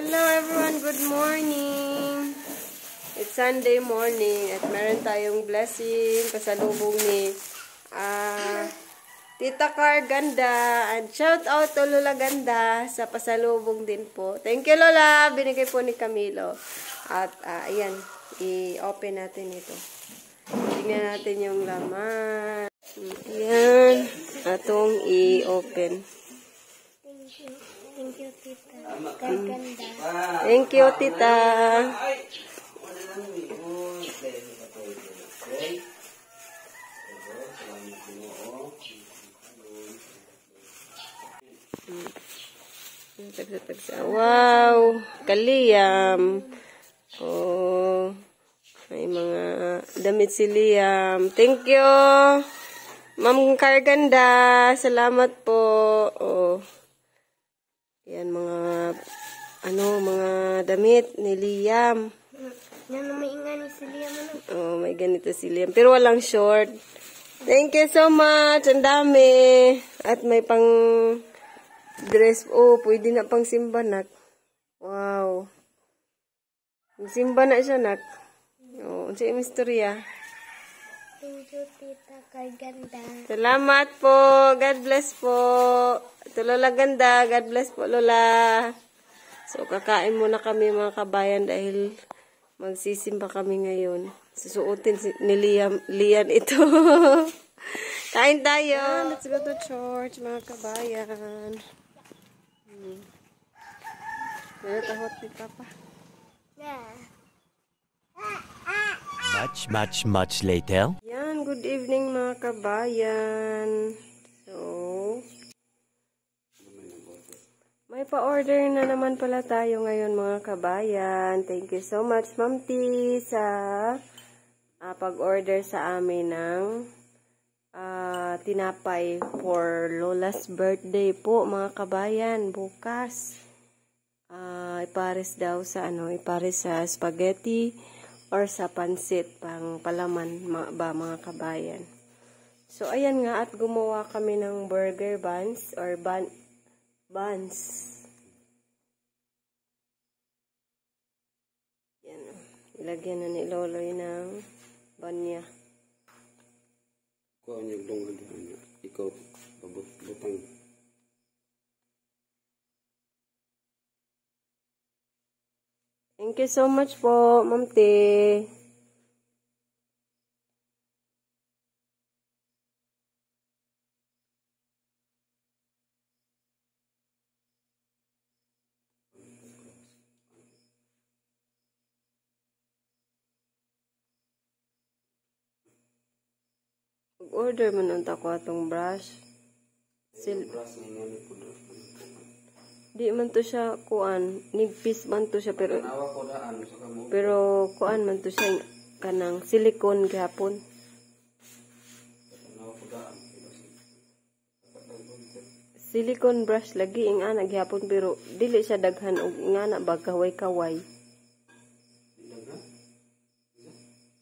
Hello everyone, good morning. It's Sunday morning at meron tayong blessing pasalubong ni Tita Car Ganda. And shout out to Lola Ganda sa pasalubong din po. Thank you Lola, binigay po ni Camilo. At ayan, i-open natin ito. Tingnan natin yung laman. Ayan, atong i-open. Thank you, Tita. Gaganda. Thank you, Tita. Wow, kaliyam. Oh, may mga damit si Liam. Thank you, Ma'am Carganda. Salamat po. Oh. Yan mga mga damit ni Liam. Yan na may ingani si Liam. Oh, may ganito si Liam. Pero walang short. Thank you so much. Ang dami. At may pang dress. Oh, pwede na pang simba, nak. Wow. Simba na siya, nak. Oh, siya yung istorya. Thank you, Tita Gaganda. Salamat po. God bless po. Ito Lola Ganda. God bless po, Lola. So, kakain muna kami mga kabayan dahil magsisimba kami ngayon. Susuotin ni Lian ito. Kain tayo. Let's go to church, mga kabayan. Natahot ni Papa. Much later. Yan, good evening mga kabayan. So, may pa-order na naman pala tayo ngayon mga kabayan. Thank you so much, Ma'am T, sa pag-order sa amin ng tinapay for Lola's birthday po mga kabayan. Bukas, ipares daw sa ipares sa spaghetti or sa pansit pang palaman mga kabayan. So, ayan nga at gumawa kami ng burger buns or buns. Yan. Ilagyan na ni Loloy ng banya. Kuha niyo dong ikaw butang. Thank you so much po, Ma'am Te. Order man ang tako atong brush. Di man to siya kuan, nigpis man to siya pero kuan man to siya kanang silicone gapon. Silicone brush lagi ing ana gyapon pero dili siya daghan og ingana ba kaway-kaway.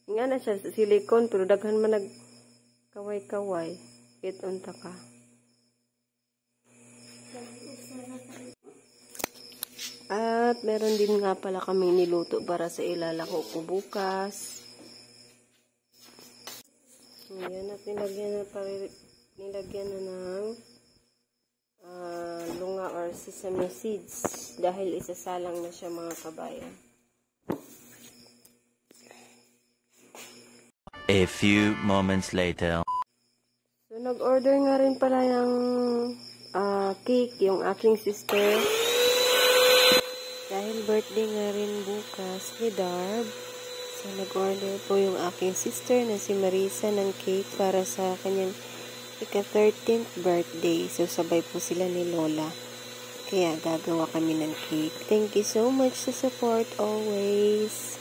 Ingana siya silicone pero daghan man nag kaway-kaway. It unta ka. At meron din nga pala kaming niluto para sa ilalako ko bukas. Ayan at nilagyan na ng lunga or sesame seeds dahil isasalang na siya mga kabayan. A few moments later. So, nag-order nga rin pala ng cake yung aking sister. Dahil birthday nga rin bukas ni Darb. So, nag-order po yung aking sister na si Marisa ng cake para sa kanyang ika-13th birthday. So, sabay po sila ni Lola. Kaya, gagawa kami ng cake. Thank you so much sa support always.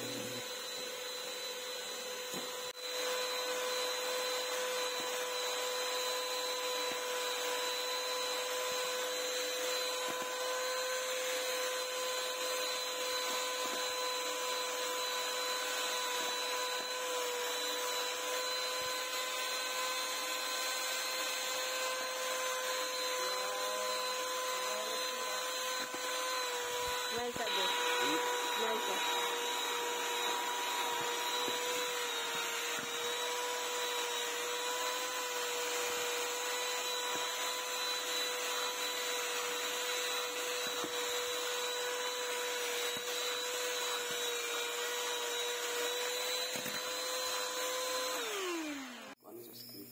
Smile ka, Bo. Smile ka. Ano sa script?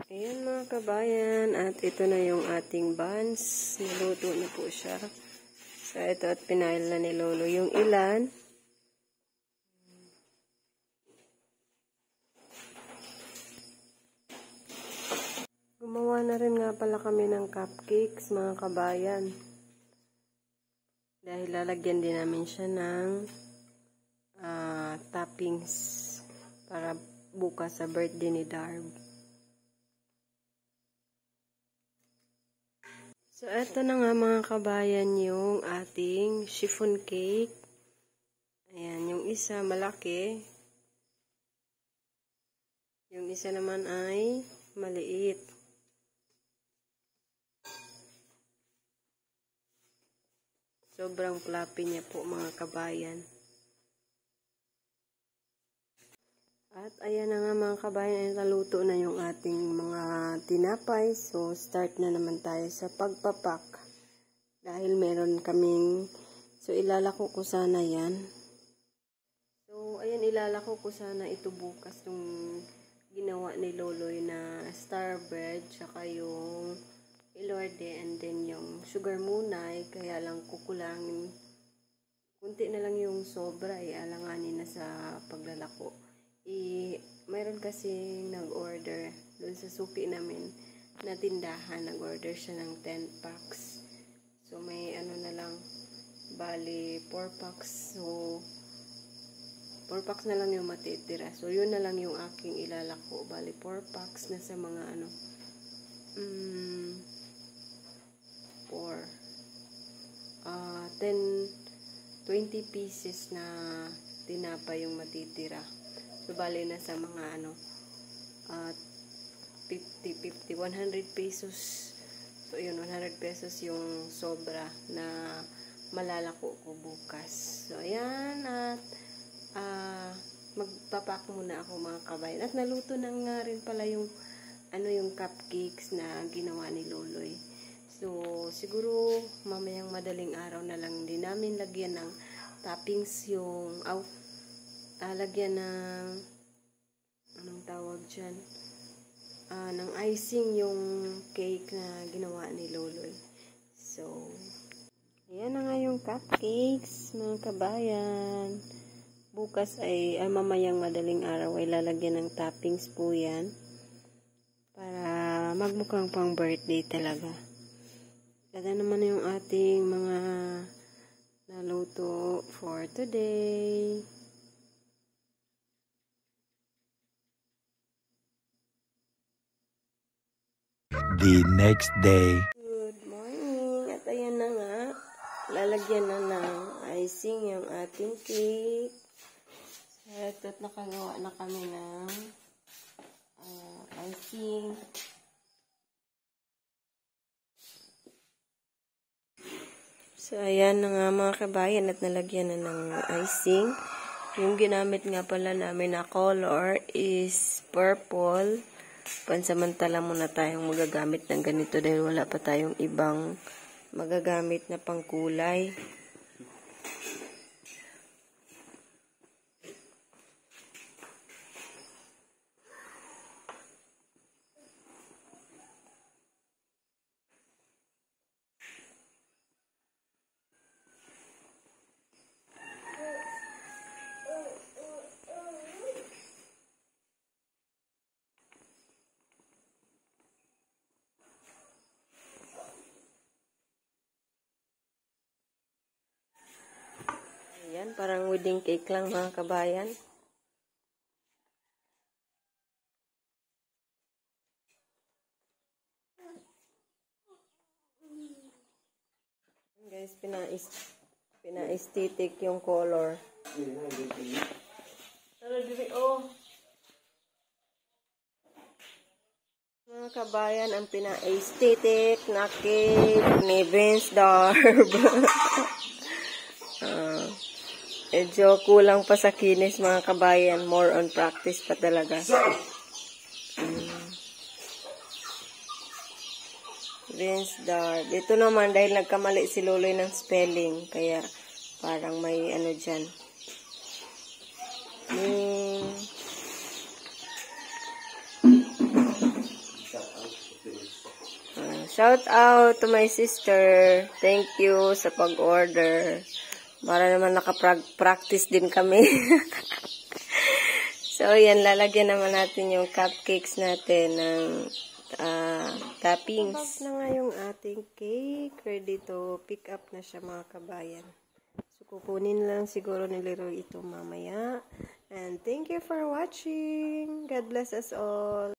Ayan mga kabayan, at ito na yung ating buns. Niluto na po siya. So ito, at pinail na ni Lolo yung ilan. Gumawa na rin nga pala kami ng cupcakes mga kabayan. Dahil lalagyan din namin siya ng toppings para bukas sa birthday ni Darb. So, eto na nga mga kabayan yung ating chiffon cake. Ayan, yung isa malaki. Yung isa naman ay maliit. Sobrang fluffy niya po mga kabayan. At ayan na nga mga kabayan, ay naluto na yung ating mga tinapay. So, start na naman tayo sa pagpapak. Dahil meron kaming, so ilalako ko sana yan. So, ayan, ilalako ko sana ito bukas yung ginawa ni Loloy na starbread, tsaka yung ilorde, and then yung sugar munay. Kaya lang kukulangin. Kunti na lang yung sobra, alanganin na sa paglalako. Mayroon kasi nag-order doon sa suki namin na tindahan, nag-order siya ng 10 packs. So, may ano na lang, bali 4 packs. So, 4 packs na lang yung matitira. So, yun na lang yung aking ilalako. Bali 4 packs na sa mga ano, 20 pieces na tinapay yung matitira. So, bali na sa mga ano, 100 pesos. So, yun, 100 pesos yung sobra na malalako ko bukas. So, ayan, at magpapak muna ako mga kabayan. At naluto na nga rin pala yung, yung cupcakes na ginawa ni Loloy. So, siguro, mamayang madaling araw na lang din namin lagyan ng toppings yung, lagyan ng anong tawag dyan, ng icing yung cake na ginawa ni Loloy. So, ayan na nga yung cupcakes mga kabayan. Bukas ay mamayang madaling araw ay lalagyan ng toppings po yan para magmukhang pang birthday talaga. Kaya naman yung ating mga naluto for today. The next day. Good morning. At ayan na nga, lalagyan na ng icing yung ating cake. So, at nakagawa na kami ng icing. So, ayan na nga mga kabayan, at nalagyan na ng icing. Yung ginamit nga pala namin na color is purple. Pansamantala muna tayong magagamit ng ganito dahil wala pa tayong ibang magagamit na pangkulay. Ayan, parang wedding cake lang mga kabayan. Guys, pina-aesthetic yung color. Pero dili, oh. Mga kabayan, ang pina-aesthetic na cake ni Vince Darb. Medyo kulang pa sa kinis, mga kabayan. More on practice pa talaga. Vince Darb. Ito naman, dahil nagkamali si Luloy ng spelling. Kaya, parang may ano dyan. Shout out to my sister. Thank you sa pag-order. Para naman nakapractice din kami. So, yan. Lalagyan naman natin yung cupcakes natin ng toppings. Tapos na nga yung ating cake. Ready to pick up na siya, mga kabayan. So, kukunin lang siguro ni Leroy ito mamaya. And thank you for watching. God bless us all.